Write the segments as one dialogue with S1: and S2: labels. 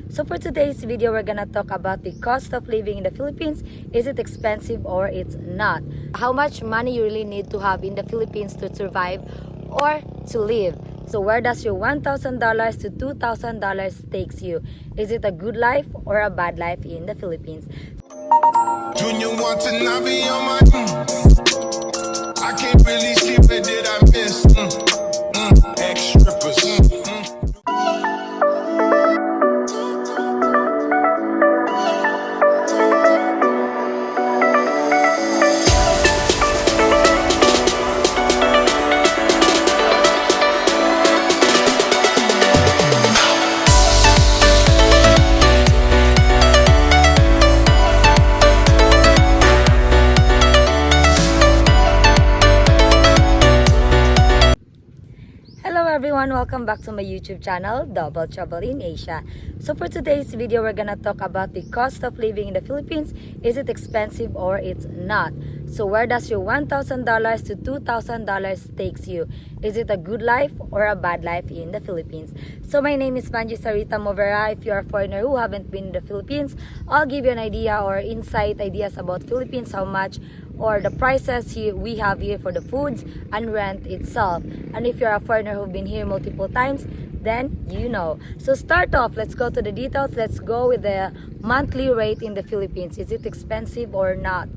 S1: So for today's video, we're gonna talk about the cost of living in the Philippines. Is it expensive or it's not? How much money you really need to have in the Philippines to survive or to live? So where does your $1,000 to $2,000 takes you? Is it a good life or a bad life in the Philippines?
S2: Junior want to not be on my I can't really see where did I miss ex-strippers
S1: Hello everyone, welcome back to my YouTube channel, Double Trouble in Asia. So for today's video, we're gonna talk about the cost of living in the Philippines. Is it expensive or it's not? So where does your $1,000 to $2,000 takes you? Is it a good life or a bad life in the Philippines? So my name is Manji Sarita Movera. If you are a foreigner who haven't been in the Philippines, I'll give you an idea or ideas about Philippines, how much or the prices here we have here for the foods and rent itself. And if you're a foreigner who've been here multiple times, then you know. So start off, let's go to the details. Let's go with the monthly rate in the Philippines. Is it expensive or not?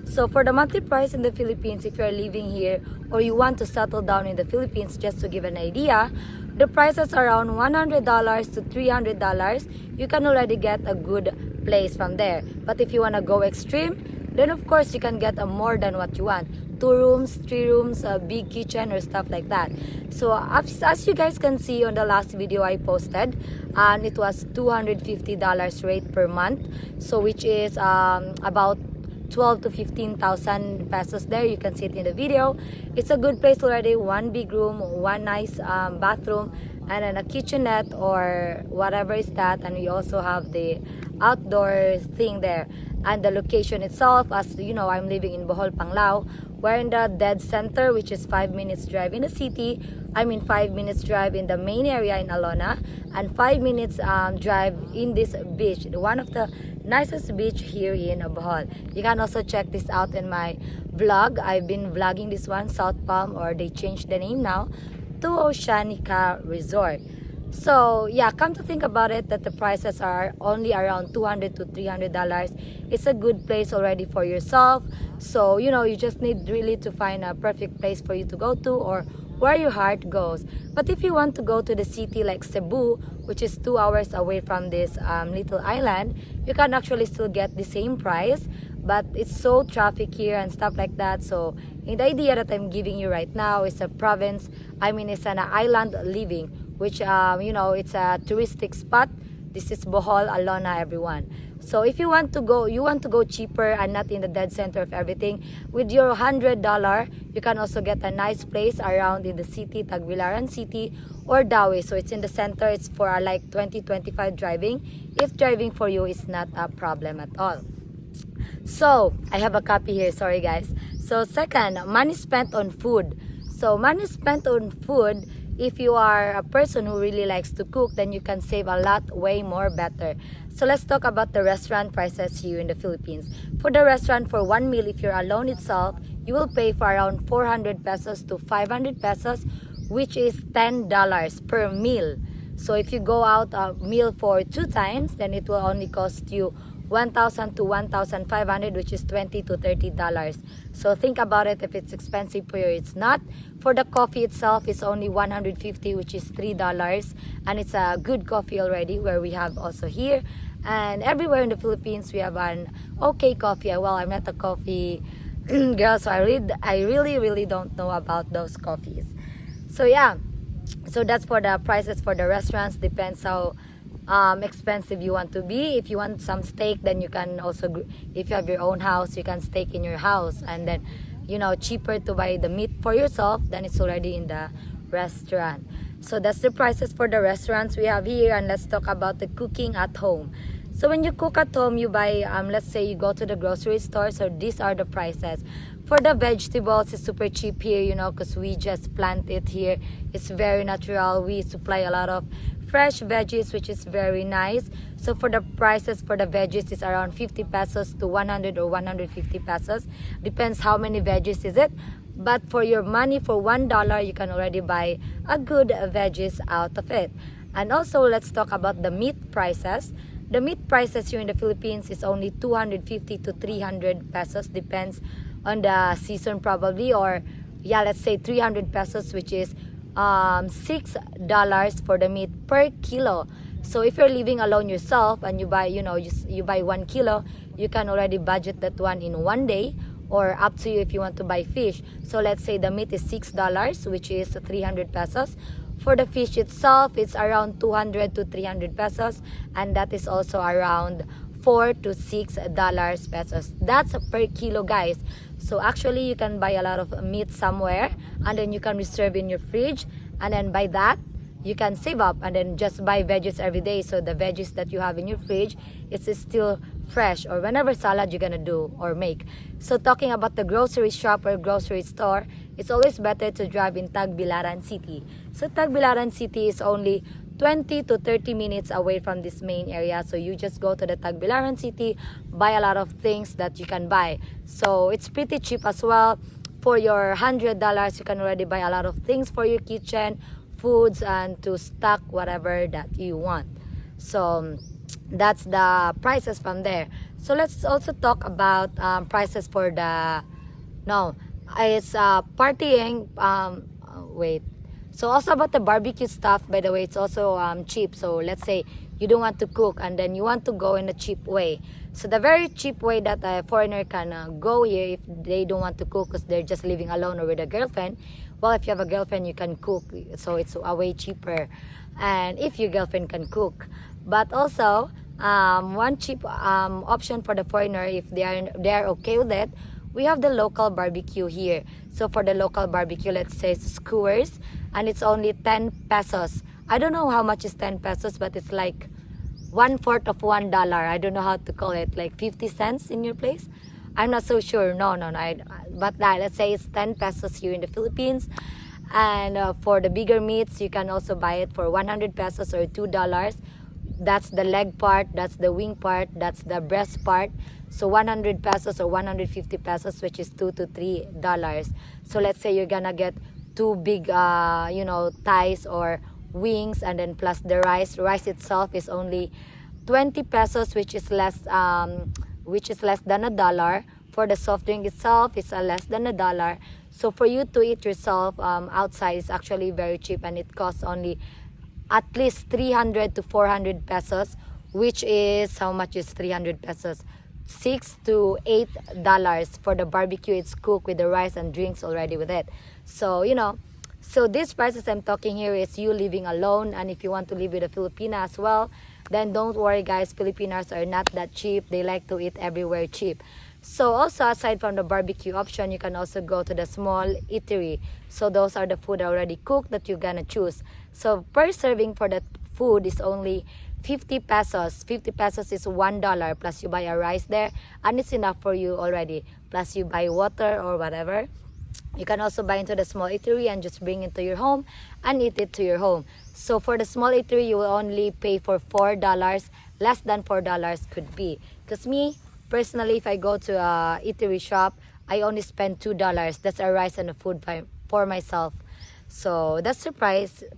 S1: So for the monthly price in the Philippines, if you're living here or you want to settle down in the Philippines, just to give an idea, the prices are around $100 to $300. You can already get a good place from there. But if you want to go extreme, then of course you can get a more than what you want. 2 rooms, 3 rooms, a big kitchen or stuff like that. So as you guys can see on the last video I posted, and it was $250 rate per month. So which is about 12 to 15,000 pesos there. You can see it in the video. It's a good place already. 1 big room, 1 nice bathroom, and then a kitchenette or whatever is that. And we also have the outdoor thing there. And the location itself, as you know, I'm living in Bohol, Panglao. We're in the dead center, which is 5 minutes drive in the city. 5 minutes drive in the main area in Alona, and 5 minutes drive in this beach, one of the nicest beach here in Bohol. You can also check this out in my vlog. I've been vlogging this one, South Palm, or they changed the name now to Oceanica Resort. So yeah, come to think about it, that the prices are only around $200 to $300. It's a good place already for yourself. So you know, you just need really to find a perfect place for you to go to, or where your heart goes. But if you want to go to the city like Cebu, which is 2 hours away from this little island, you can actually still get the same price. But it's so traffic here and stuff like that. So in the idea that I'm giving you right now is a province, it's an island living, which you know, it's a touristic spot. This is Bohol, Alona, everyone. So if you want to go cheaper and not in the dead center of everything, with your $100, you can also get a nice place around in the city, Tagbilaran City or Dawe. So it's in the center. It's for like 20-25 driving, if driving for you is not a problem at all. So I have a copy here, sorry guys. So second, money spent on food. So money spent on food, if you are a person who really likes to cook, then you can save a lot, way more better. So let's talk about the restaurant prices here in the Philippines. For the restaurant, for one meal, if you're alone itself, you will pay for around 400 pesos to 500 pesos, which is $10 per meal. So if you go out a meal for 2 times, then it will only cost you 1,000 to 1,500, which is $20 to $30. So think about it, if it's expensive for you, it's not. For the coffee itself, it's only 150, which is $3, and it's a good coffee already, where we have also here. And everywhere in the Philippines, we have an okay coffee. Well, I'm not a coffee girl, so I really don't know about those coffees. So yeah, so that's for the prices for the restaurants. Depends how expensive you want to be. If you want some steak, then you can also, if you have your own house, you can steak in your house, and then you know, cheaper to buy the meat for yourself than it's already in the restaurant. So that's the prices for the restaurants we have here. And let's talk about the cooking at home. So when you cook at home, you buy, let's say you go to the grocery store, so these are the prices. For the vegetables, it's super cheap here, you know, because we just plant it here. It's very natural. We supply a lot of fresh veggies, which is very nice. So for the prices for the veggies is around 50 pesos to 100 or 150 pesos. Depends how many veggies is it. But for your money, for $1, you can already buy a good veggies out of it. And also, let's talk about the meat prices. The meat prices here in the Philippines is only 250 to 300 pesos. Depends on the season probably. Or yeah, let's say 300 pesos, which is $6 for the meat per kilo. So if you're living alone yourself and you buy, you buy 1 kilo, you can already budget that one in one day, or up to you if you want to buy fish. So let's say the meat is $6, which is 300 pesos. For the fish itself, it's around 200 to 300 pesos, and that is also around $4 to $6 pesos. That's per kilo, guys. So actually, you can buy a lot of meat somewhere, and then you can reserve in your fridge, and then by that, you can save up and then just buy veggies every day. So the veggies that you have in your fridge, it's still fresh, or whenever salad you're gonna do or make. So talking about the grocery shop or grocery store, it's always better to drive in Tagbilaran City. So Tagbilaran City is only 20 to 30 minutes away from this main area. So you just go to the Tagbilaran City, buy a lot of things that you can buy. So it's pretty cheap as well. For your $100, you can already buy a lot of things for your kitchen, foods, and to stock whatever that you want. So that's the prices from there. So let's also talk about prices for the, no, it's partying, wait. So also about the barbecue stuff, by the way, it's also cheap. So let's say you don't want to cook and then you want to go in a cheap way. So the very cheap way that a foreigner can go here if they don't want to cook because they're just living alone or with a girlfriend. Well, if you have a girlfriend, you can cook. So it's a way cheaper. And if your girlfriend can cook. But also, one cheap option for the foreigner, if they are okay with it, we have the local barbecue here. So for the local barbecue, let's say skewers, and it's only 10 pesos. I don't know how much is 10 pesos, but it's like 1/4 of $1. I don't know how to call it, like 50 cents in your place. I'm not so sure. No. But let's say it's 10 pesos here in the Philippines. And for the bigger meats, you can also buy it for 100 pesos or $2. That's the leg part, that's the wing part, that's the breast part. So 100 pesos or 150 pesos, which is $2 to $3. So let's say you're gonna get two big, thighs or wings, and then plus the rice. Rice itself is only 20 pesos, which is less than $1. For the soft drink itself, it's less than $1. So for you to eat yourself outside is actually very cheap, and it costs only at least 300 to 400 pesos, which is, how much is 300 pesos? $6 to $8 for the barbecue. It's cooked with the rice and drinks already with it. So, so these prices I'm talking here is you living alone, and if you want to live with a Filipina as well, then don't worry, guys. Filipinos are not that cheap. They like to eat everywhere cheap. So also, aside from the barbecue option, you can also go to the small eatery. So those are the food already cooked that you're gonna choose. So per serving for that food is only 50 pesos. 50 pesos is $1, plus you buy a rice there, and it's enough for you already. Plus you buy water or whatever. You can also buy into the small eatery and just bring it to your home and eat it to your home. So for the small eatery, you will only pay for $4. Less than $4 could be. Because me, personally, if I go to a eatery shop, I only spend $2. That's a rice and a food for myself. So that's the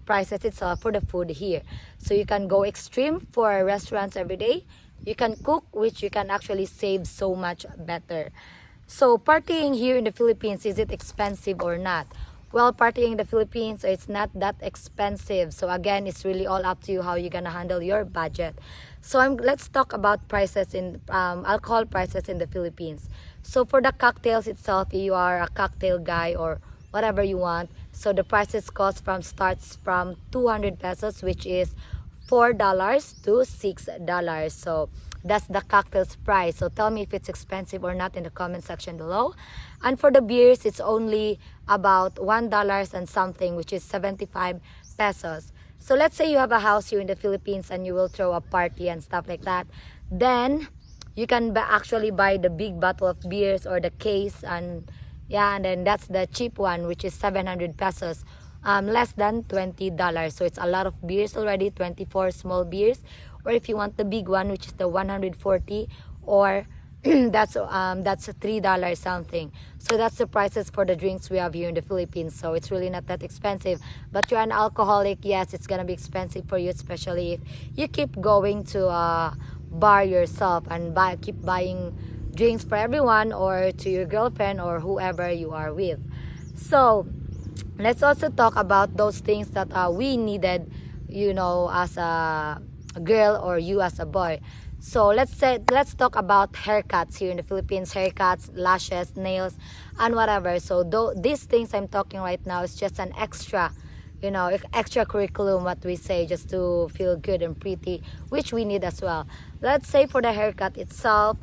S1: prices itself for the food here. So you can go extreme for restaurants every day. You can cook, which you can actually save so much better. So partying here in the Philippines, is it expensive or not? Well, partying in the Philippines, it's not that expensive. So again, it's really all up to you how you're gonna handle your budget. So let's talk about prices in alcohol prices in the Philippines. So for the cocktails itself, you are a cocktail guy or whatever you want. So the prices starts from 200 pesos, which is $4 to $6. So that's the cocktails price. So tell me if it's expensive or not in the comment section below. And for the beers, it's only about $1 and something, which is 75 pesos. So let's say you have a house here in the Philippines and you will throw a party and stuff like that. Then you can actually buy the big bottle of beers or the case, and then that's the cheap one, which is 700 pesos. less than $20. So it's a lot of beers already, 24 small beers. Or if you want the big one, which is the 140, or that's a $3 something. So that's the prices for the drinks we have here in the Philippines. So it's really not that expensive. But you're an alcoholic, yes, it's gonna be expensive for you, especially if you keep going to a bar yourself and keep buying drinks for everyone or to your girlfriend or whoever you are with. So let's also talk about those things that we needed, as a girl or you as a boy. So let's talk about haircuts here in the Philippines. Haircuts, lashes, nails, and whatever. So these things I'm talking right now is just an extra, extra curriculum, what we say, just to feel good and pretty, which we need as well. Let's say for the haircut itself,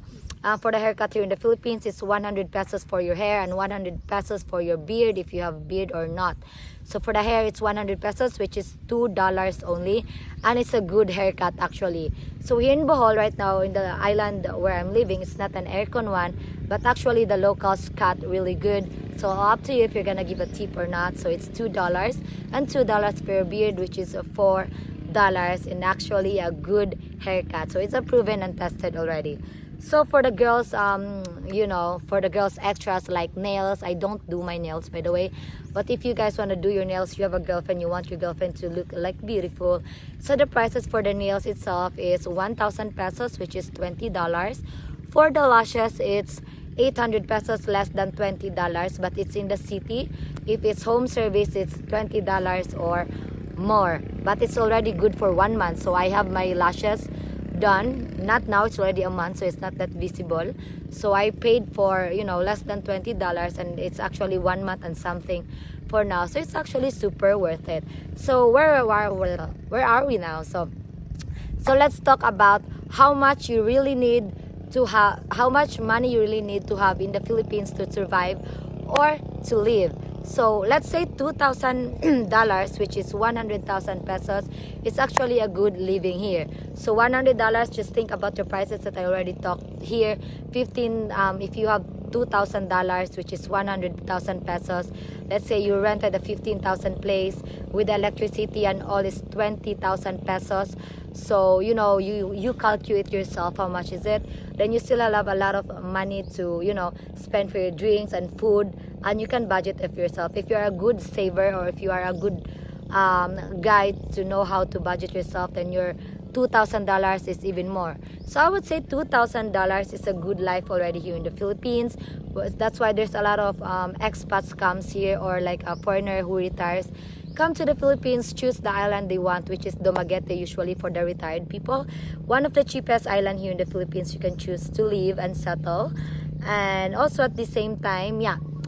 S1: for the haircut here in the Philippines, it's 100 pesos for your hair and 100 pesos for your beard if you have beard or not. So for the hair, it's 100 pesos, which is $2 only. And it's a good haircut actually. So here in Bohol right now, in the island where I'm living, it's not an aircon one, but actually the locals cut really good. So up to you if you're gonna give a tip or not. So it's $2 and $2 per beard, which is $4 and actually a good haircut. So it's a proven and tested already. So for the girls, for the girls extras like nails, I don't do my nails by the way. But if you guys want to do your nails, you have a girlfriend, you want your girlfriend to look like beautiful. So the prices for the nails itself is 1,000 pesos, which is $20. For the lashes, it's 800 pesos, less than $20, but it's in the city. If it's home service, it's $20 or more. But it's already good for 1 month. So I have my lashes done, not now, it's already a month, so it's not that visible. So I paid for less than $20, and it's actually 1 month and something for now, so it's actually super worth it. So where are we now? So let's talk about how much you really need to have, how much money you really need to have in the Philippines to survive or to live. So let's say $2,000, which is 100,000 pesos, it's actually a good living here. So $100, just think about the prices that I already talked here. If you have $2,000, which is 100,000 pesos. Let's say you rented a 15,000 place with electricity and all is 20,000 pesos. So you calculate yourself how much is it. Then you still have a lot of money to spend for your drinks and food, and you can budget it for yourself. If you're a good saver, or if you are a good guy to know how to budget yourself, then your $2,000 is even more. So I would say $2,000 is a good life already here in the Philippines. That's why there's a lot of expats comes here, or like a foreigner who retires come to the Philippines, choose the island they want, which is Dumaguete usually for the retired people. One of the cheapest island here in the Philippines you can choose to live and settle. And also at the same time,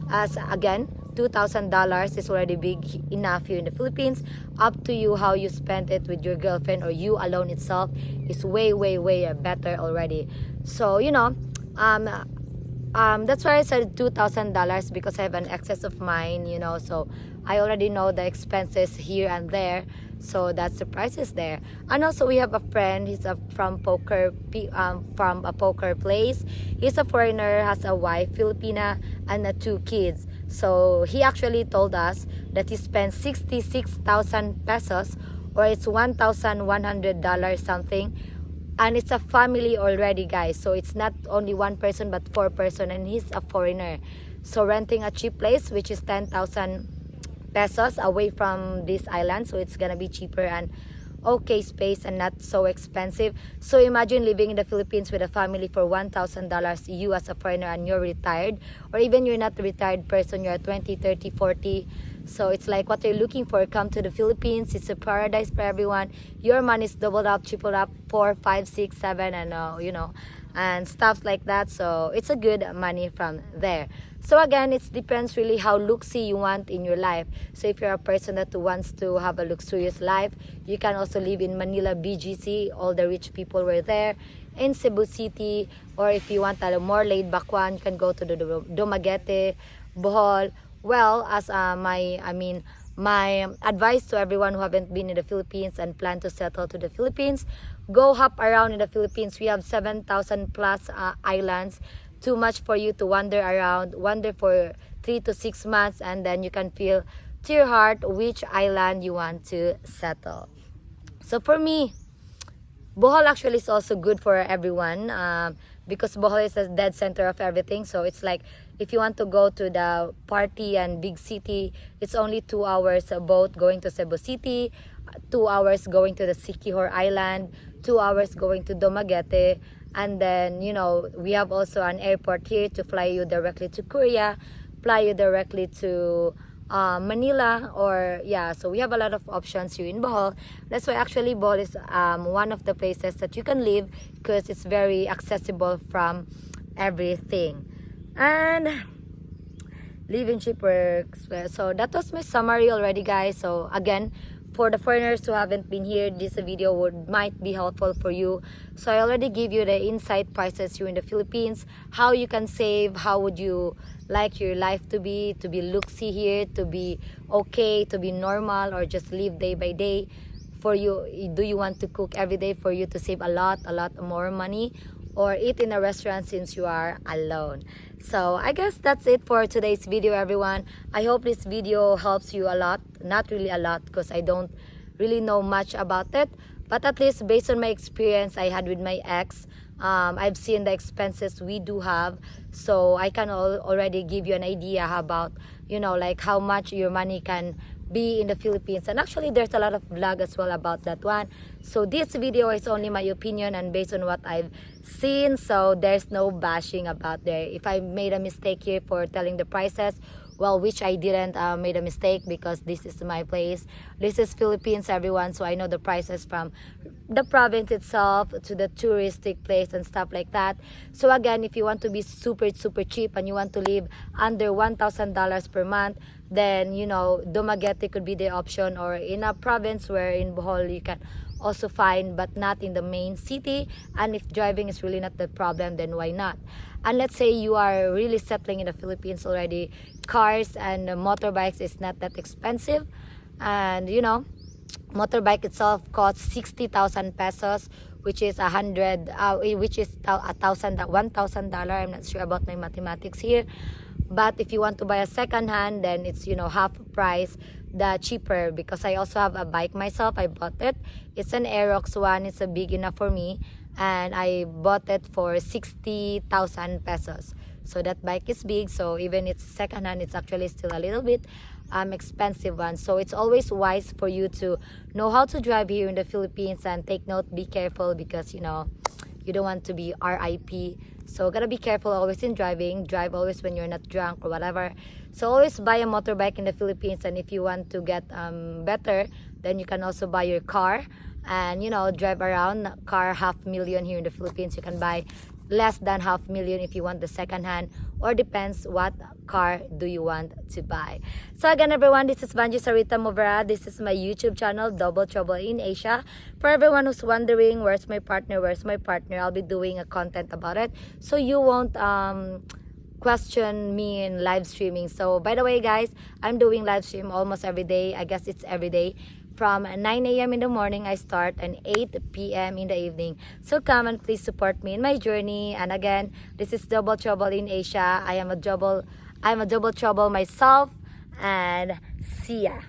S1: as again, $2,000 is already big enough here in the Philippines. Up to you how you spend it with your girlfriend or you alone itself is way better already. So that's why I said $2,000, because I have an excess of mine, so I already know the expenses here and there. So that's the prices there. And also we have a friend, he's from a poker place. He's a foreigner, has a wife, Filipina, and 2 kids. So he actually told us that he spent 66,000 pesos, or it's $1,100 something. And it's a family already, guys. So it's not only one person but 4 person, and he's a foreigner. So renting a cheap place, which is 10,000 pesos away from this island, so it's gonna be cheaper and okay space and not so expensive. So imagine living in the Philippines with a family for $1,000, you as a foreigner, and you're retired, or even you're not a retired person, you're 20, 30, 40. So it's like what you're looking for. Come to the Philippines. It's a paradise for everyone. Your money is doubled up, tripled up, 4, 5, 6, 7, and and stuff like that. So it's a good money from there. So again, it depends really how luxury you want in your life. So if you're a person that wants to have a luxurious life, you can also live in Manila, BGC. All the rich people were there. In Cebu City, or if you want a more laid back one, you can go to the Dumaguete, Bohol. Well, as my advice to everyone who haven't been in the Philippines and plan to settle to the Philippines, go hop around in the Philippines. We have 7,000 plus islands. Too much for you to wander around, wander for 3 to 6 months, and then you can feel to your heart which island you want to settle. So for me, Bohol actually is also good for everyone, because Bohol is the dead center of everything. So it's like if you want to go to the party and big city, it's only 2 hours boat going to Cebu City, 2 hours going to the Siquijor Island, 2 hours going to Dumaguete, and then we have also an airport here to fly you directly to Korea, fly you directly to Manila, or yeah, so we have a lot of options here in Bohol. That's why actually Bohol is one of the places that you can live because it's very accessible from everything. And living cheap works well. So that was my summary already, guys. So again, for the foreigners who haven't been here, this video might be helpful for you. So I already give you the inside prices here in the Philippines, how you can save, how would you like your life to be looksy here, to be okay, to be normal, or just live day by day. For you, do you want to cook every day for you to save a lot more money, or eat in a restaurant since you are alone? So I guess that's it for today's video, everyone. I hope this video helps you a lot. Not really a lot because I don't really know much about it, but at least based on my experience I had with my ex, I've seen the expenses we do have, so I can already give you an idea about like how much your money can be in the Philippines. And actually there's a lot of vlog as well about that one. So this video is only my opinion and based on what I've seen, so there's no bashing about there. If I made a mistake here for telling the prices, well, which I didn't, made a mistake because this is my place. This is Philippines, everyone, so I know the prices from the province itself to the touristic place and stuff like that. So again, if you want to be super cheap and you want to live under $1,000 per month, then Dumaguete could be the option, or in a province where in Bohol you can also find, but not in the main city. And if driving is really not the problem, then why not? And let's say you are really settling in the Philippines already, cars and motorbikes is not that expensive, and motorbike itself costs 60,000 pesos, which is $1,000. I'm not sure about my mathematics here, but if you want to buy a second hand, then it's half price, the cheaper, because I also have a bike myself. I bought it. It's an Aerox one. It's a big enough for me, and I bought it for 60,000 pesos. So that bike is big, so even it's second hand, it's actually still a little bit expensive one. So it's always wise for you to know how to drive here in the Philippines, and take note, be careful, because you don't want to be RIP. So gotta be careful always in driving. Drive always when you're not drunk or whatever. So always buy a motorbike in the Philippines, and if you want to get better, then you can also buy your car and drive around. Car $500,000 here in the Philippines. You can buy less than $500,000 if you want the second hand, or depends what car do you want to buy. So again, everyone, this is Banji Sarita Movera. This is my YouTube channel, Double Trouble in Asia. For everyone who's wondering where's my partner, I'll be doing a content about it, so you won't question me in live streaming. So by the way, guys, I'm doing live stream almost every day. I guess it's every day. From 9 a.m. in the morning I start, and 8 p.m. in the evening. So come and please support me in my journey. And again, this is Double Trouble in Asia. I'm a double trouble myself, and see ya.